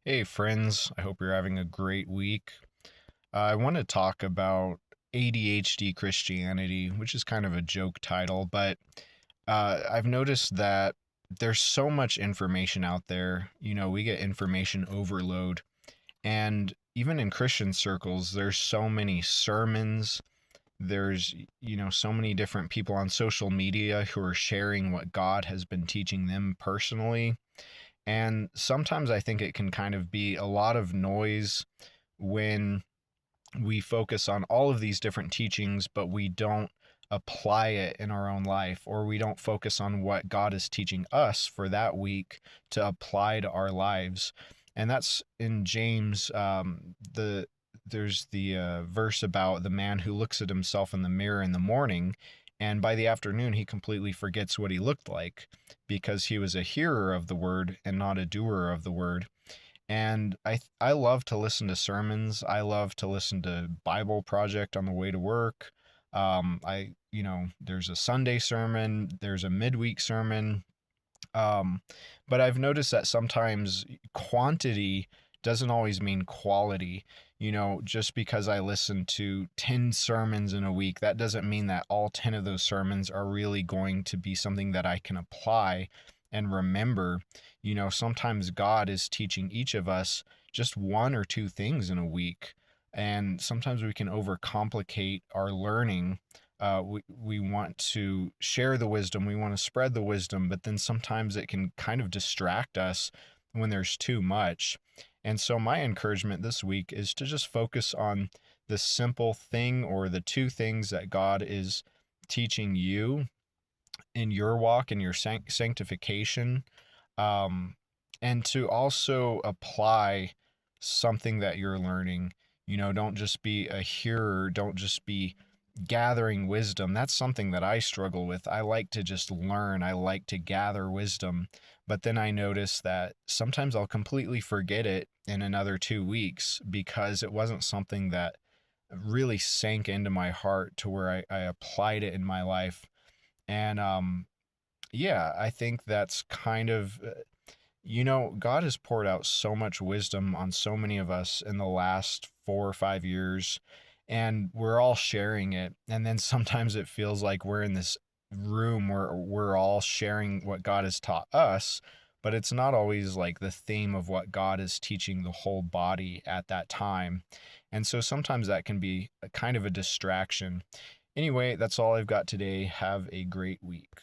Hey, friends. I hope you're having a great week. I want to talk about ADHD Christianity, which is kind of a joke title, but I've noticed that there's so much information out there. We get information overload. And even in Christian circles, there's so many sermons. There's, so many different people on social media who are sharing what God has been teaching them personally. And sometimes I think it can kind of be a lot of noise when we focus on all of these different teachings, but we don't apply it in our own life, or we don't focus on what God is teaching us for that week to apply to our lives. And that's in James. There's the verse about the man who looks at himself in the mirror in the morning, and by the afternoon he completely forgets what he looked like because he was a hearer of the word and not a doer of the word. And I love to listen to sermons. I love to listen to Bible Project on the way to work. There's a Sunday sermon, there's a midweek sermon. Um, but I've noticed that sometimes quantity doesn't always mean quality. Just because I listen to 10 sermons in a week, that doesn't mean that all 10 of those sermons are really going to be something that I can apply and remember. Sometimes God is teaching each of us just one or two things in a week. And sometimes we can overcomplicate our learning. We want to share the wisdom, we want to spread the wisdom, but then sometimes it can kind of distract us when there's too much. And so, my encouragement this week is to just focus on the simple thing or the two things that God is teaching you in your walk and your sanctification, um, and to also apply something that you're learning. Don't just be a hearer, don't just be gathering wisdom. That's something that I struggle with. I like to just learn, I like to gather wisdom, but then I notice that sometimes I'll completely forget it in another 2 weeks because it wasn't something that really sank into my heart to where I applied it in my life. And yeah, I think that's kind of, God has poured out so much wisdom on so many of us in the last 4 or 5 years, and we're all sharing it. And then sometimes it feels like we're in this room where we're all sharing what God has taught us, but it's not always like the theme of what God is teaching the whole body at that time. And so sometimes that can be a kind of a distraction. Anyway, that's all I've got today. Have a great week.